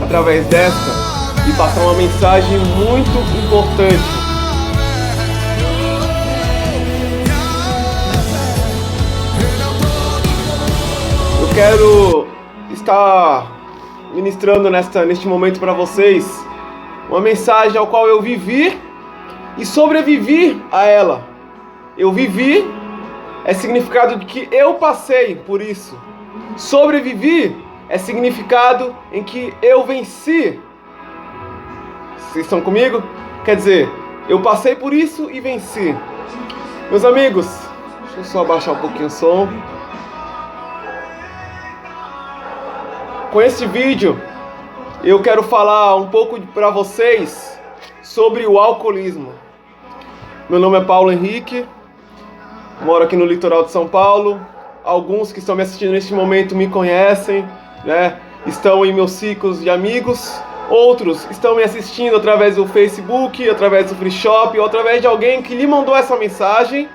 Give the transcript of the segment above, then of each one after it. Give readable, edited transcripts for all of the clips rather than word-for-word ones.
através desta e passar uma mensagem muito importante. Eu quero estar ministrando neste momento para vocês uma mensagem ao qual eu vivi e sobrevivi a ela. Eu vivi é significado de que eu passei por isso. Sobrevivi é significado em que eu venci. Vocês estão comigo? Quer dizer, eu passei por isso e venci. Meus amigos, deixa eu só abaixar um pouquinho o som. Com este vídeo, eu quero falar um pouco para vocês sobre o alcoolismo. Meu nome é Paulo Henrique, moro aqui no litoral de São Paulo. Alguns que estão me assistindo neste momento me conhecem, né? Estão em meus ciclos de amigos. Outros estão me assistindo através do Facebook, através do Free Shop, ou através de alguém que lhe mandou essa mensagem,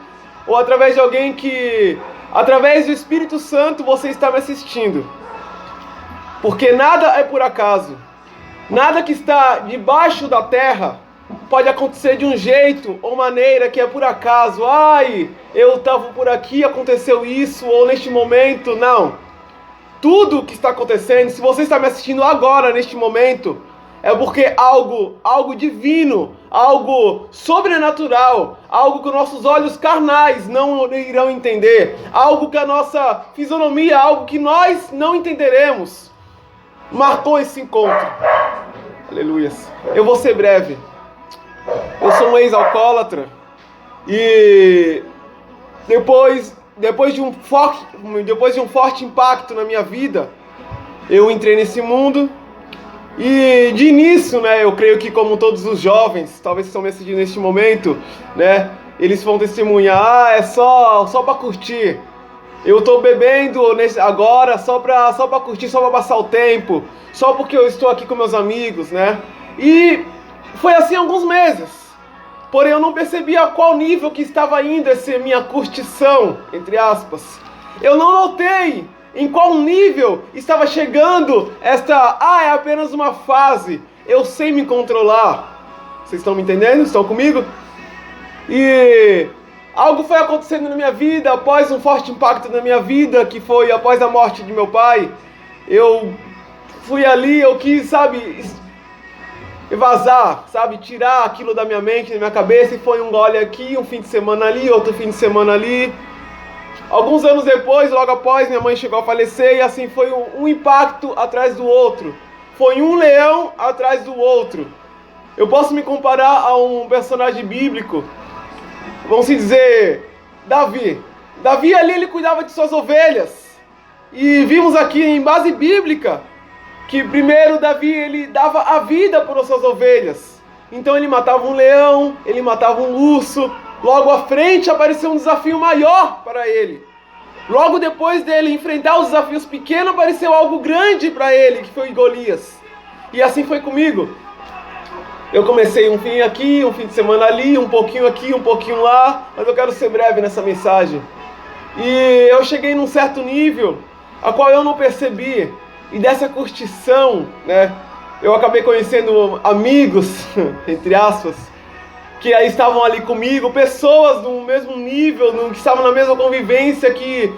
ou através de alguém que, através do Espírito Santo, você está me assistindo. Porque nada é por acaso. Nada que está debaixo da terra pode acontecer de um jeito ou maneira que é por acaso. Ai, eu estava por aqui, aconteceu isso, ou neste momento. Não. Tudo que está acontecendo, se você está me assistindo agora, neste momento, é porque algo divino, algo sobrenatural, algo que os nossos olhos carnais não irão entender, algo que a nossa fisionomia, algo que nós não entenderemos, marcou esse encontro. Aleluias. Eu vou ser breve. Eu sou um ex-alcoólatra e depois de um forte impacto na minha vida, eu entrei nesse mundo e de início, né, eu creio que como todos os jovens, talvez estão me assistindo neste momento, né, eles vão testemunhar, é só para curtir. Eu tô bebendo agora só pra curtir, só pra passar o tempo, só porque eu estou aqui com meus amigos, né? E foi assim alguns meses. Porém, eu não percebia a qual nível que estava indo essa minha curtição, entre aspas. Eu não notei em qual nível estava chegando é apenas uma fase. Eu sei me controlar. Vocês estão me entendendo? Estão comigo? E algo foi acontecendo na minha vida após um forte impacto na minha vida, que foi após a morte de meu pai. Eu fui ali, eu quis, vazar, tirar aquilo da minha mente, da minha cabeça, e foi um gole aqui, um fim de semana ali, outro fim de semana ali. Alguns anos depois, logo após, minha mãe chegou a falecer, e assim foi um impacto atrás do outro. Foi um leão atrás do outro. Eu posso me comparar a um personagem bíblico, vamos dizer, Davi. Davi ali, ele cuidava de suas ovelhas. E vimos aqui em base bíblica que primeiro Davi, ele dava a vida por suas ovelhas. Então ele matava um leão, ele matava um urso. Logo à frente apareceu um desafio maior para ele. Logo depois dele enfrentar os desafios pequenos, apareceu algo grande para ele, que foi Golias. E assim foi comigo. Eu comecei um fim aqui, um fim de semana ali, um pouquinho aqui, um pouquinho lá, mas eu quero ser breve nessa mensagem. E eu cheguei num certo nível, a qual eu não percebi, e dessa curtição, né, eu acabei conhecendo amigos, entre aspas, que aí estavam ali comigo, pessoas no mesmo nível, que estavam na mesma convivência, que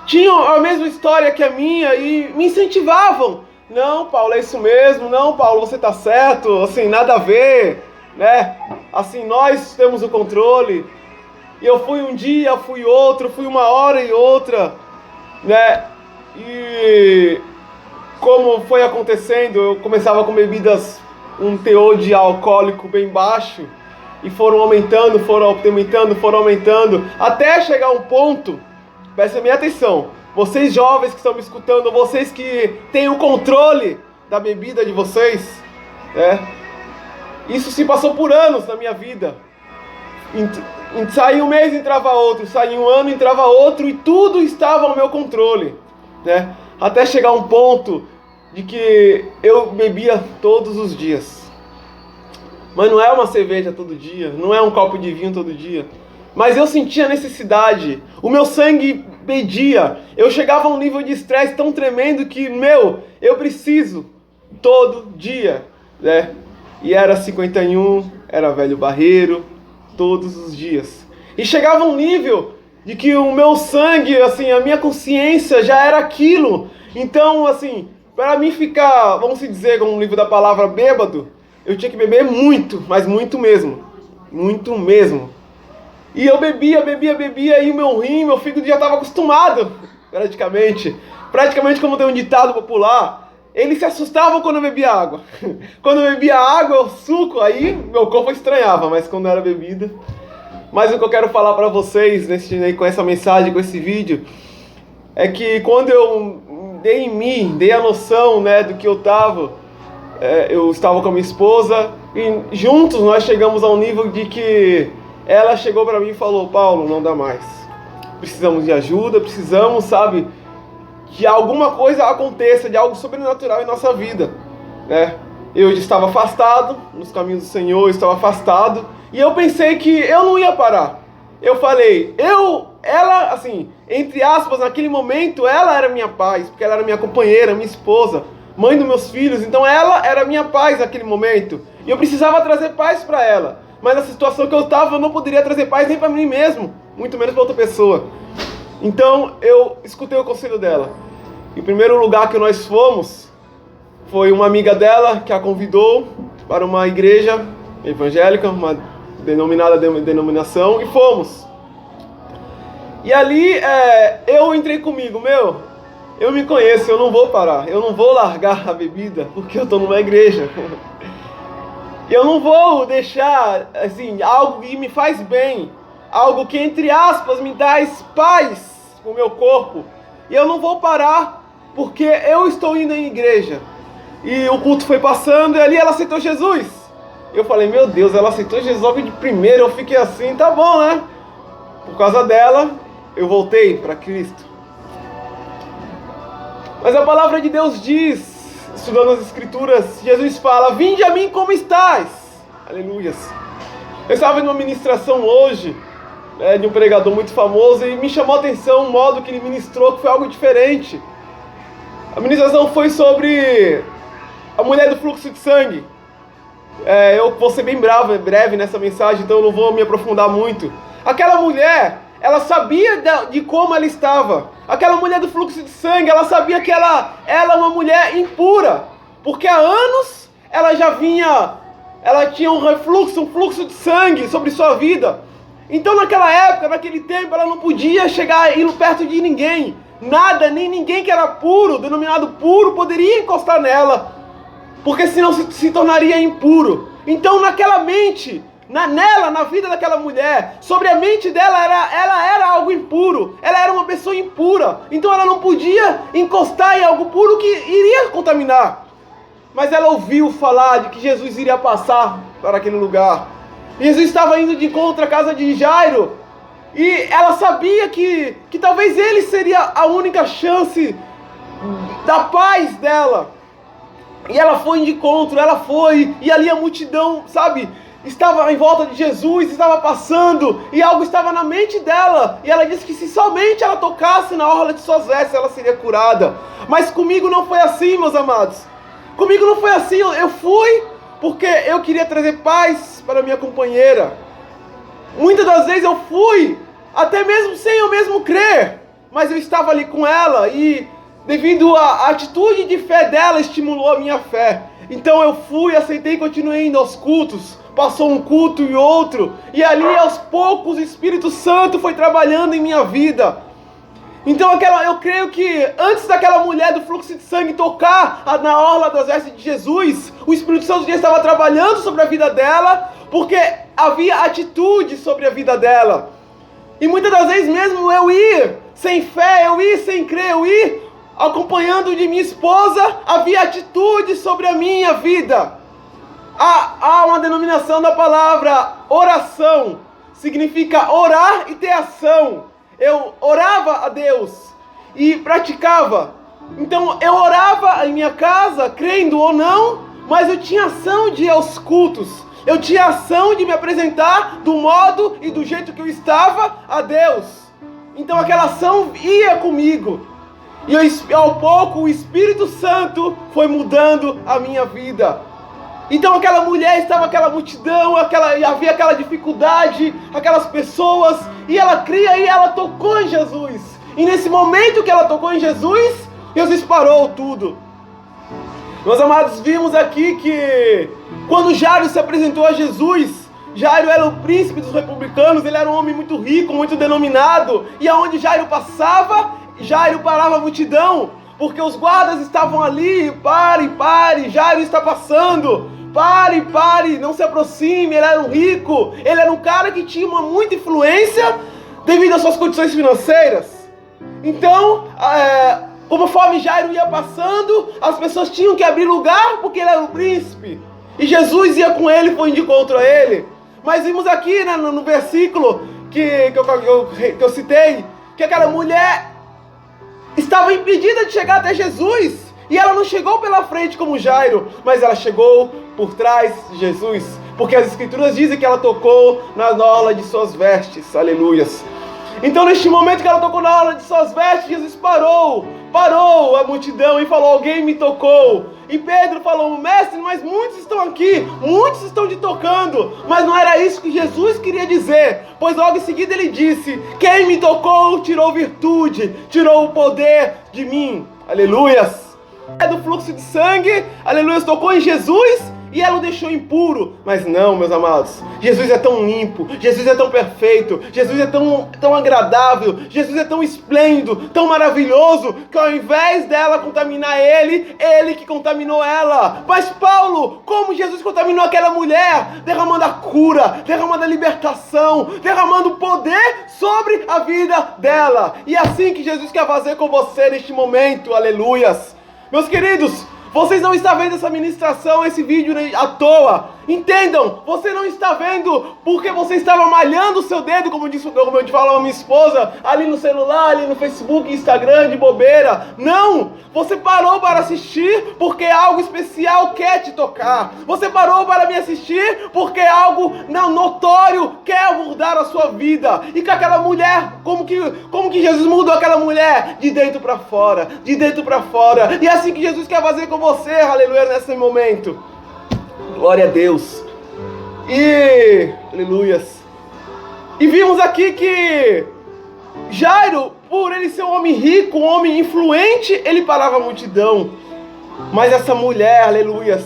tinham a mesma história que a minha e me incentivavam. Não, Paulo, é isso mesmo. Não, Paulo, você tá certo. Assim, nada a ver, né? Assim, nós temos o controle. E eu fui um dia, fui outro, fui uma hora e outra, né? E como foi acontecendo, eu começava com bebidas, um teor de alcoólico bem baixo, e foram aumentando, até chegar um ponto, prestem minha atenção, vocês jovens que estão me escutando, vocês que têm o controle da bebida de vocês, né? Isso se passou por anos na minha vida. Saía um mês, entrava outro, saía um ano, entrava outro, e tudo estava ao meu controle, né? Até chegar um ponto de que eu bebia todos os dias. Mas não é uma cerveja todo dia, não é um copo de vinho todo dia. Mas eu sentia necessidade, o meu sangue pedia. Eu chegava a um nível de estresse tão tremendo que, eu preciso todo dia, né? E era 51, era velho barreiro, todos os dias. E chegava um nível de que o meu sangue, assim, a minha consciência já era aquilo. Então, assim, para mim ficar, vamos dizer, como um livro da palavra, bêbado, eu tinha que beber muito, mas muito mesmo. Muito mesmo. E eu bebia, e o meu rim, meu fígado já estava acostumado, praticamente. Praticamente como tem um ditado popular, eles se assustavam quando eu bebia água. Quando eu bebia água, o suco, aí meu corpo estranhava, mas quando era bebida... Mas o que eu quero falar para vocês com essa mensagem, com esse vídeo, é que quando eu dei em mim, dei a noção, né, do que eu estava com a minha esposa, e juntos nós chegamos ao nível de que ela chegou para mim e falou: Paulo, não dá mais. Precisamos de ajuda, precisamos, sabe, que alguma coisa aconteça, de algo sobrenatural em nossa vida, né? Eu estava afastado, nos caminhos do Senhor, eu estava afastado, e eu pensei que eu não ia parar. Eu falei, ela, assim, entre aspas, naquele momento, ela era minha paz, porque ela era minha companheira, minha esposa, mãe dos meus filhos, então ela era minha paz naquele momento. E eu precisava trazer paz para ela, mas na situação que eu estava, eu não poderia trazer paz nem para mim mesmo, muito menos para outra pessoa. Então, eu escutei o conselho dela. E o primeiro lugar que nós fomos foi uma amiga dela que a convidou para uma igreja evangélica, uma denominação, e fomos. E ali eu entrei comigo, eu me conheço, eu não vou parar, eu não vou largar a bebida porque eu estou numa igreja. Eu não vou deixar, assim, algo que me faz bem, algo que, entre aspas, me dá paz para o meu corpo. E eu não vou parar porque eu estou indo em igreja. E o culto foi passando e ali ela aceitou Jesus. Eu falei, meu Deus, ela aceitou Jesus logo de primeiro. Eu fiquei assim, tá bom, né? Por causa dela, eu voltei para Cristo. Mas a palavra de Deus diz, estudando as Escrituras, Jesus fala, vinde a mim como estás. Aleluias. Eu estava em uma ministração hoje, de um pregador muito famoso, e me chamou a atenção o modo que ele ministrou, que foi algo diferente. A ministração foi sobre a mulher do fluxo de sangue. Eu vou ser bem breve nessa mensagem, então eu não vou me aprofundar muito. Aquela mulher, ela sabia de como ela estava. Aquela mulher do fluxo de sangue, ela sabia que ela é uma mulher impura. Porque há anos ela tinha um fluxo de sangue sobre sua vida. Então naquela época, naquele tempo, ela não podia chegar indo perto de ninguém. Nada, nem ninguém que era puro, denominado puro, poderia encostar nela. Porque senão se tornaria impuro. Então naquela mente, na vida daquela mulher, sobre a mente dela, ela era algo impuro. Ela era uma pessoa impura. Então ela não podia encostar em algo puro que iria contaminar. Mas ela ouviu falar de que Jesus iria passar para aquele lugar. Jesus estava indo de encontro à casa de Jairo. E ela sabia que talvez ele seria a única chance da paz dela. E ela foi de encontro, e ali a multidão, sabe, estava em volta de Jesus, estava passando, e algo estava na mente dela. E ela disse que se somente ela tocasse na orla de suas vestes, ela seria curada. Mas comigo não foi assim, meus amados. Comigo não foi assim, eu fui porque eu queria trazer paz para minha companheira. Muitas das vezes eu fui, até mesmo sem eu mesmo crer, mas eu estava ali com ela e devido à atitude de fé dela, estimulou a minha fé. Então eu fui, aceitei e continuei indo aos cultos. Passou um culto e outro, e ali aos poucos o Espírito Santo foi trabalhando em minha vida. Então eu creio que antes daquela mulher do fluxo de sangue tocar na orla das vestes de Jesus, o Espírito Santo já estava trabalhando sobre a vida dela, porque havia atitude sobre a vida dela. E muitas das vezes mesmo eu ir sem fé, eu ir sem crer, eu ir acompanhando de minha esposa, havia atitude sobre a minha vida. Há uma denominação da palavra oração, significa orar e ter ação. Eu orava a Deus e praticava. Então eu orava em minha casa, crendo ou não, mas eu tinha ação de ir aos cultos. Eu tinha ação de me apresentar do modo e do jeito que eu estava a Deus. Então aquela ação ia comigo. E ao pouco o Espírito Santo foi mudando a minha vida. Então aquela mulher estava, aquela multidão, havia aquela dificuldade, aquelas pessoas, e ela cria e ela tocou em Jesus. E nesse momento que ela tocou em Jesus, Jesus parou tudo. Meus amados, vimos aqui que quando Jairo se apresentou a Jesus, Jairo era o príncipe dos republicanos, ele era um homem muito rico, muito denominado, e aonde Jairo passava, Jairo parava a multidão, porque os guardas estavam ali, pare, Jairo está passando, pare, não se aproxime, ele era um rico, ele era um cara que tinha muita influência devido às suas condições financeiras. Então, conforme Jairo ia passando, as pessoas tinham que abrir lugar porque ele era um príncipe. E Jesus ia com ele, foi de encontro a ele. Mas vimos aqui, né, no versículo que eu citei, que aquela mulher estava impedida de chegar até Jesus. E ela não chegou pela frente como Jairo, mas ela chegou por trás de Jesus. Porque as escrituras dizem que ela tocou na orla de suas vestes. Aleluias. Então neste momento que ela tocou na orla de suas vestes, Jesus parou a multidão e falou: alguém me tocou. E Pedro falou: mestre, mas muitos estão aqui, muitos estão te tocando. Mas não era isso que Jesus queria dizer, pois logo em seguida ele disse: quem me tocou tirou virtude, tirou o poder de mim. Aleluias. É do fluxo de sangue, aleluia, tocou em Jesus e ela o deixou impuro. Mas não, meus amados, Jesus é tão limpo, Jesus é tão perfeito, Jesus é tão agradável, Jesus é tão esplêndido, tão maravilhoso, que ao invés dela contaminar ele que contaminou ela. Mas Paulo, como Jesus contaminou aquela mulher, derramando a cura, derramando a libertação, derramando poder sobre a vida dela. E é assim que Jesus quer fazer com você neste momento, aleluias. Meus queridos, vocês não estão vendo essa ministração, esse vídeo à toa. Entendam, você não está vendo porque você estava malhando o seu dedo, como eu te falo a minha esposa, ali no celular, ali no Facebook, Instagram, de bobeira. Não! Você parou para assistir porque algo especial quer te tocar. Você parou para me assistir porque algo notório quer mudar a sua vida. E com aquela mulher, como que Jesus mudou aquela mulher? De dentro para fora, de dentro para fora. E é assim que Jesus quer fazer com você, aleluia, nesse momento. Glória a Deus. E aleluias. E vimos aqui que Jairo, por ele ser um homem rico, um homem influente, ele parava a multidão. Mas essa mulher, aleluias,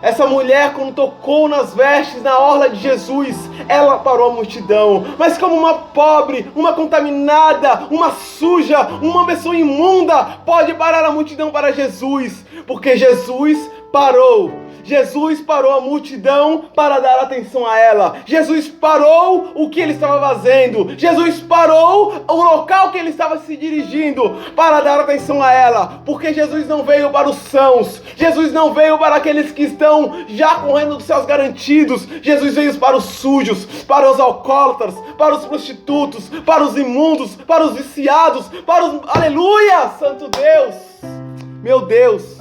essa mulher, quando tocou nas vestes, na orla de Jesus, ela parou a multidão. Mas como uma pobre, uma contaminada, uma suja, uma pessoa imunda pode parar a multidão para Jesus? Porque Jesus parou a multidão para dar atenção a ela. Jesus parou o que ele estava fazendo. Jesus parou o local que ele estava se dirigindo para dar atenção a ela. Porque Jesus não veio para os sãos. Jesus não veio para aqueles que estão já com o reino dos céus garantidos. Jesus veio para os sujos, para os alcoólatras, para os prostitutos, para os imundos, para os viciados, para os... Aleluia! Santo Deus! Meu Deus!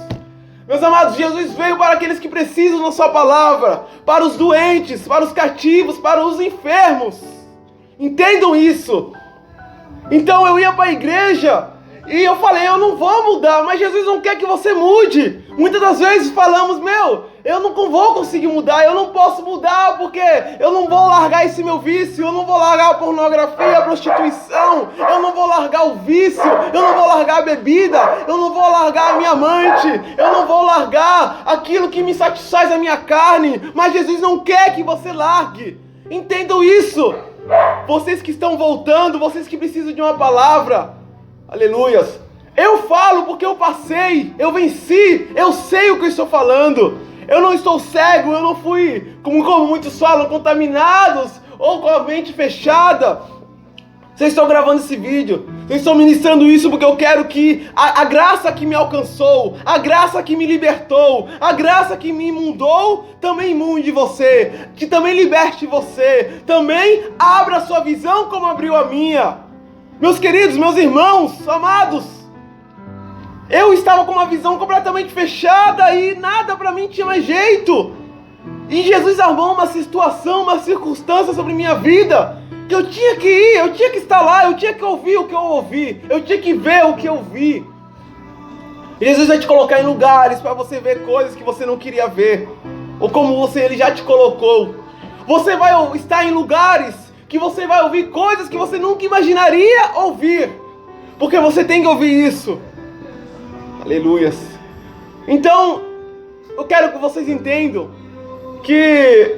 Meus amados, Jesus veio para aqueles que precisam da sua palavra, para os doentes, para os cativos, para os enfermos. Entendam isso. Então eu ia para a igreja e eu falei: eu não vou mudar, mas Jesus não quer que você mude. Muitas das vezes falamos: eu não vou conseguir mudar, eu não posso mudar porque eu não vou largar esse meu vício, eu não vou largar a pornografia, a prostituição, eu não vou largar o vício, eu não vou largar a bebida, eu não vou largar a minha amante, eu não vou largar aquilo que me satisfaz a minha carne. Mas Jesus não quer que você largue. Entendam isso. Vocês que estão voltando, vocês que precisam de uma palavra, aleluias. Eu falo porque eu passei, eu venci, eu sei o que eu estou falando. Eu não estou cego, eu não fui, como muitos falam, contaminados ou com a mente fechada. Vocês estão gravando esse vídeo, vocês estão ministrando isso porque eu quero que a graça que me alcançou, a graça que me libertou, a graça que me imundou, também imunde você, que também liberte você, também abra a sua visão como abriu a minha. Meus queridos, meus irmãos, amados, eu estava com uma visão completamente fechada e nada para mim tinha mais jeito. E Jesus armou uma situação, uma circunstância sobre minha vida, que eu tinha que ir, eu tinha que estar lá, eu tinha que ouvir o que eu ouvi, eu tinha que ver o que eu vi. Jesus vai te colocar em lugares para você ver coisas que você não queria ver. Ou como ele já te colocou. Você vai estar em lugares que você vai ouvir coisas que você nunca imaginaria ouvir. Porque você tem que ouvir isso. Aleluias. Então, eu quero que vocês entendam que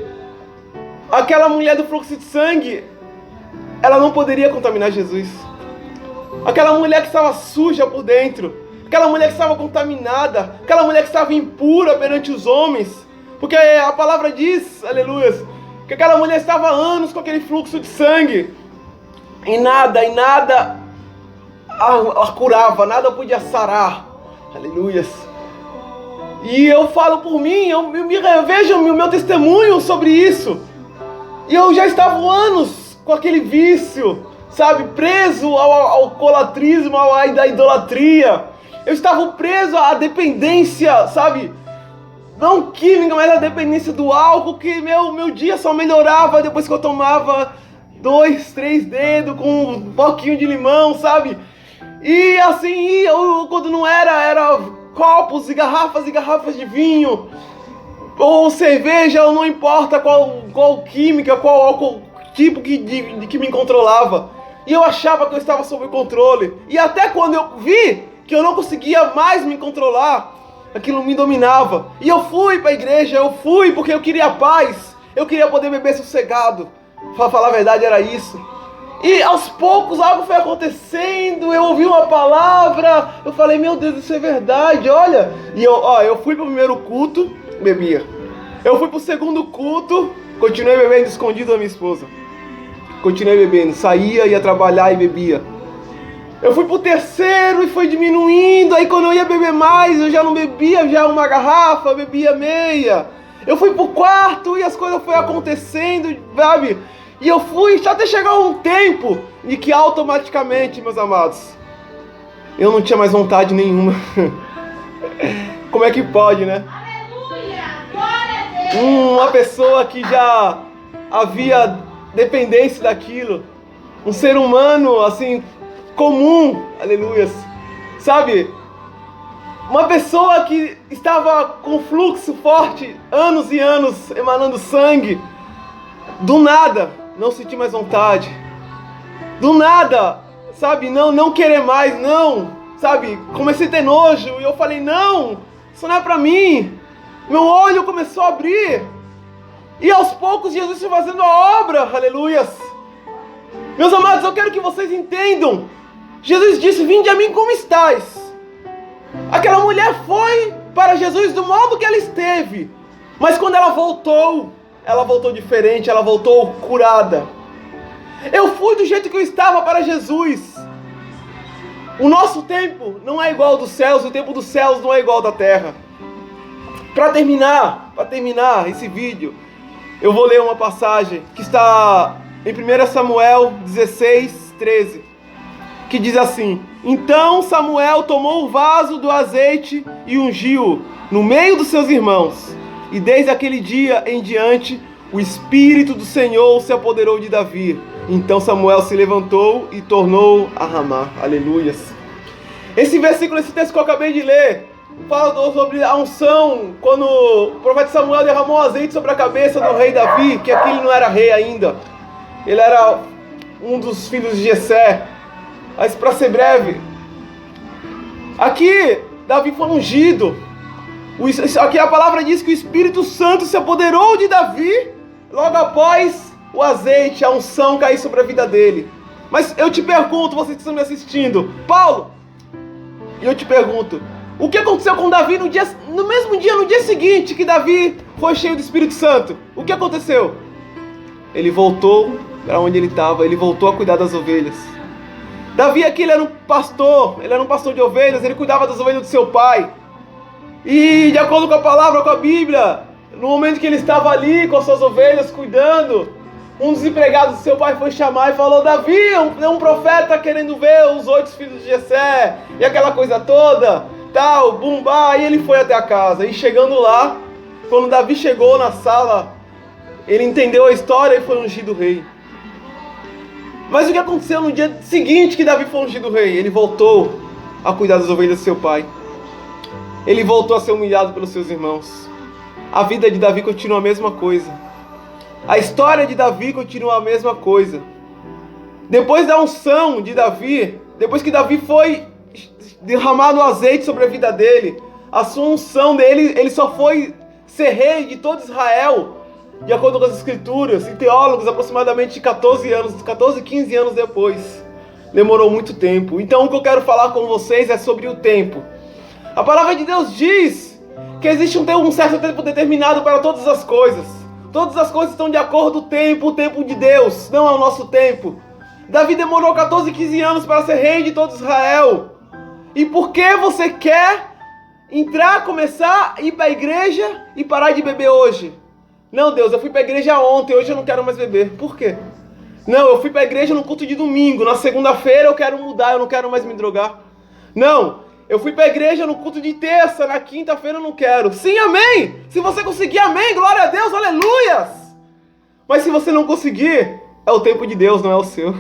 aquela mulher do fluxo de sangue, ela não poderia contaminar Jesus. Aquela mulher que estava suja por dentro, aquela mulher que estava contaminada, aquela mulher que estava impura perante os homens, porque a palavra diz, aleluias, que aquela mulher estava há anos com aquele fluxo de sangue, e nada a curava, nada podia sarar, aleluias. E eu falo por mim, eu vejo o meu testemunho sobre isso, e eu já estava há anos com aquele vício, sabe, preso ao alcoolatrismo, à idolatria. Eu estava preso à dependência, sabe, não química, mas a dependência do álcool, que meu dia só melhorava depois que eu tomava 2, 3 dedos com um pouquinho de limão, sabe? E assim, quando não era copos e garrafas de vinho, ou cerveja, ou não importa qual química, qual álcool, tipo que me controlava. E eu achava que eu estava sob controle. E até quando eu vi que eu não conseguia mais me controlar, aquilo me dominava. E eu fui para a igreja, eu fui porque eu queria paz. Eu queria poder beber sossegado. Para falar a verdade, era isso. E aos poucos algo foi acontecendo, eu ouvi uma palavra, eu falei, meu Deus, isso é verdade, olha. E eu fui para o primeiro culto, bebia. Eu fui para o segundo culto, continuei bebendo escondido da minha esposa. Continuei bebendo, saía, ia trabalhar e bebia. Eu fui pro terceiro e foi diminuindo, aí quando eu ia beber mais, eu já não bebia já uma garrafa, eu bebia meia. Eu fui pro quarto e as coisas foram acontecendo, sabe? E eu fui, até chegar um tempo em que automaticamente, meus amados, eu não tinha mais vontade nenhuma. Como é que pode, né? Aleluia! Glória a Deus! Uma pessoa que já havia dependência daquilo, um ser humano assim comum, aleluias, sabe, uma pessoa que estava com fluxo forte, anos e anos, emanando sangue, do nada, não senti mais vontade, do nada, sabe, não querer mais, não, sabe, comecei a ter nojo, e eu falei, não, isso não é pra mim, meu olho começou a abrir, e aos poucos Jesus foi fazendo a obra, aleluias. Meus amados, eu quero que vocês entendam. Jesus disse, vinde a mim como estáis. Aquela mulher foi para Jesus do modo que ela esteve. Mas quando ela voltou diferente, ela voltou curada. Eu fui do jeito que eu estava para Jesus. O nosso tempo não é igual ao dos céus, o tempo dos céus não é igual ao da terra. Para terminar esse vídeo, eu vou ler uma passagem que está em 1 Samuel 16, 13, que diz assim: Então Samuel tomou o vaso do azeite e ungiu no meio dos seus irmãos. E desde aquele dia em diante, o Espírito do Senhor se apoderou de Davi. Então Samuel se levantou e tornou a Ramá. Aleluias. Esse versículo, esse texto que eu acabei de ler, fala sobre a unção, quando o profeta Samuel derramou azeite sobre a cabeça do rei Davi, que aquele não era rei ainda, ele era um dos filhos de Jessé. Mas para ser breve, aqui Davi foi ungido, aqui a palavra diz que o Espírito Santo se apoderou de Davi, logo após o azeite, a unção cair sobre a vida dele. Mas eu te pergunto, vocês que estão me assistindo, Paulo, e eu te pergunto, o que aconteceu com Davi no dia seguinte que Davi foi cheio do Espírito Santo? O que aconteceu? Ele voltou para onde ele estava, ele voltou a cuidar das ovelhas. Davi aqui, ele era um pastor de ovelhas, ele cuidava das ovelhas do seu pai. E de acordo com a palavra, com a Bíblia, no momento que ele estava ali com as suas ovelhas cuidando, um dos empregados do seu pai foi chamar e falou: Davi, é um profeta querendo ver os 8 filhos de Jessé, e aquela coisa toda, tal, bumbá. E ele foi até a casa, e chegando lá, quando Davi chegou na sala, ele entendeu a história e foi ungido rei. Mas o que aconteceu no dia seguinte que Davi foi ungido rei? Ele voltou a cuidar das ovelhas do seu pai. ele voltou a ser humilhado pelos seus irmãos. A vida de Davi continua a mesma coisa. A história de Davi continua a mesma coisa. Depois da unção de Davi, depois que Davi foi derramado azeite sobre a vida dele, a sua unção dele, ele só foi ser rei de todo Israel, de acordo com as escrituras e teólogos, aproximadamente 14, 15 anos depois. Demorou muito tempo. Então o que eu quero falar com vocês é sobre o tempo. A palavra de Deus diz que existe um certo tempo determinado para todas as coisas. Todas as coisas estão de acordo com o tempo de Deus, não é o nosso tempo. Davi demorou 14, 15 anos para ser rei de todo Israel. E por que você quer entrar, começar, ir para a igreja e parar de beber hoje? Não, Deus, eu fui para a igreja ontem, hoje eu não quero mais beber. Por quê? Não, eu fui para a igreja no culto de domingo, na segunda-feira eu quero mudar, eu não quero mais me drogar. Não, eu fui para a igreja no culto de terça, na quinta-feira eu não quero. Sim, amém! Se você conseguir, amém, glória a Deus, aleluias! Mas se você não conseguir, é o tempo de Deus, não é o seu.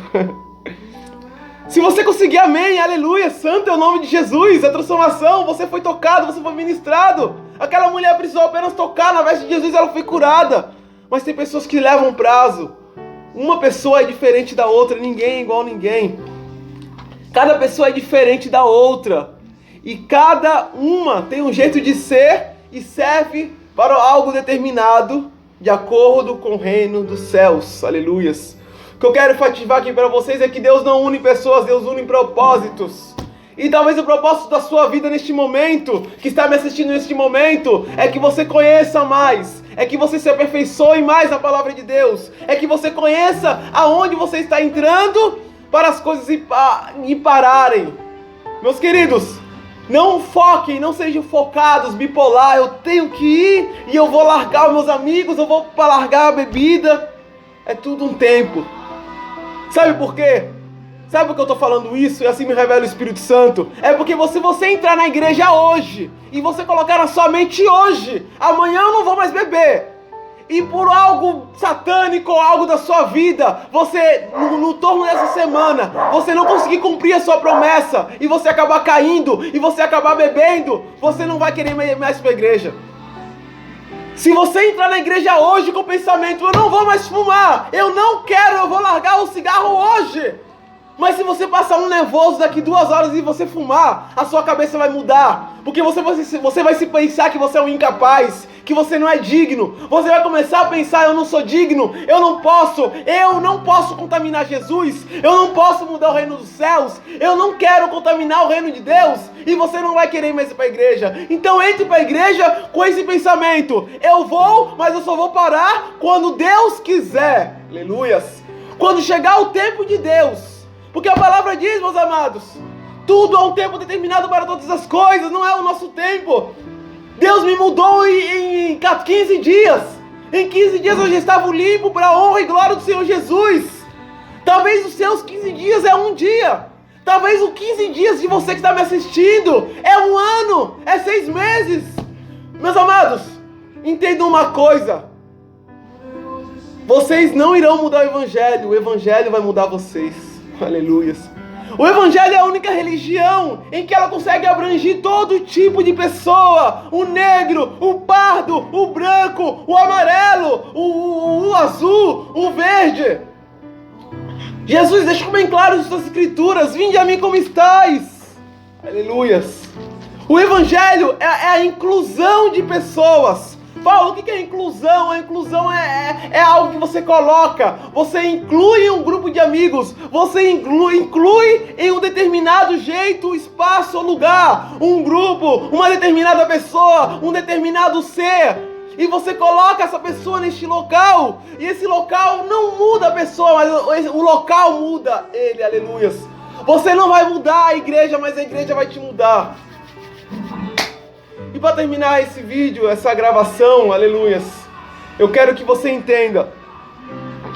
Se você conseguir, amém, aleluia, santo é o nome de Jesus, a transformação, você foi tocado, você foi ministrado. Aquela mulher precisou apenas tocar na veste de Jesus, ela foi curada. Mas tem pessoas que levam prazo. Uma pessoa é diferente da outra, ninguém é igual a ninguém. Cada pessoa é diferente da outra. E cada uma tem um jeito de ser e serve para algo determinado, de acordo com o reino dos céus, aleluias. O que eu quero enfatizar aqui para vocês é que Deus não une pessoas, Deus une propósitos. E talvez o propósito da sua vida neste momento, que está me assistindo neste momento, é que você conheça mais, é que você se aperfeiçoe mais na palavra de Deus, é que você conheça aonde você está entrando para as coisas e pararem. Meus queridos, não foquem, não sejam focados, bipolar, eu tenho que ir e eu vou largar os meus amigos, eu vou largar a bebida. É tudo um tempo. Sabe por quê? Sabe por que eu estou falando isso? E assim me revela o Espírito Santo. É porque se você entrar na igreja hoje e você colocar na sua mente hoje, amanhã eu não vou mais beber, e por algo satânico ou algo da sua vida, você, no torno dessa semana, você não conseguir cumprir a sua promessa, e você acabar caindo, e você acabar bebendo, você não vai querer mais ir para a igreja. Se você entrar na igreja hoje com o pensamento, eu não vou mais fumar, eu não quero, eu vou largar o cigarro hoje. Mas se você passar um nervoso daqui 2 horas e você fumar, a sua cabeça vai mudar. Porque você vai se pensar que você é um incapaz, que você não é digno. Você vai começar a pensar, eu não sou digno, eu não posso contaminar Jesus, eu não posso mudar o reino dos céus, eu não quero contaminar o reino de Deus. E você não vai querer mais ir para a igreja. Então entre para a igreja com esse pensamento, eu vou, mas eu só vou parar quando Deus quiser. Aleluias. Quando chegar o tempo de Deus. Porque a palavra diz, meus amados, tudo há um tempo determinado para todas as coisas, não é o nosso tempo. Deus me mudou em 15 dias. Em 15 dias eu já estava limpo para a honra e glória do Senhor Jesus. Talvez os seus 15 dias é um dia. Talvez os 15 dias de você que está me assistindo é 1 ano, é 6 meses. Meus amados, entendam uma coisa. Vocês não irão mudar o Evangelho vai mudar vocês. Aleluias. O Evangelho é a única religião em que ela consegue abranger todo tipo de pessoa. O negro, o pardo, o branco, o amarelo, o azul, o verde. Jesus deixou bem claro nas suas escrituras: vinde a mim como estáis. Aleluias. O Evangelho é a inclusão de pessoas. Paulo, o que é inclusão? A inclusão é algo que você coloca, você inclui em um grupo de amigos, você inclui em um determinado jeito, espaço ou lugar, um grupo, uma determinada pessoa, um determinado ser, e você coloca essa pessoa neste local, e esse local não muda a pessoa, mas o local muda ele, aleluias. Você não vai mudar a igreja, mas a igreja vai te mudar. E para terminar esse vídeo, essa gravação, aleluias, eu quero que você entenda.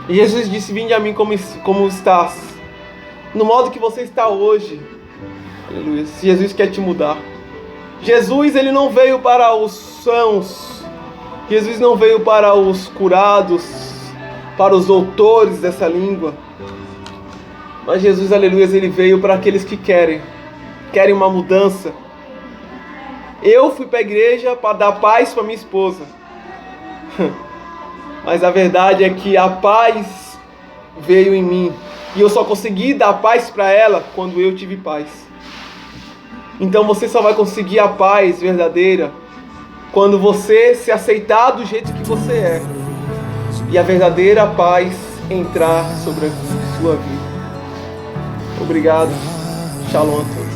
Jesus disse: vinde a mim como estás, no modo que você está hoje. Aleluia. Jesus quer te mudar. Jesus, ele não veio para os sãos. Jesus não veio para os curados, para os doutores dessa língua. Mas Jesus, aleluia, ele veio para aqueles que querem uma mudança. Eu fui para a igreja para dar paz para minha esposa. Mas a verdade é que a paz veio em mim. E eu só consegui dar paz para ela quando eu tive paz. Então você só vai conseguir a paz verdadeira quando você se aceitar do jeito que você é. E a verdadeira paz entrar sobre a sua vida. Obrigado. Shalom a todos.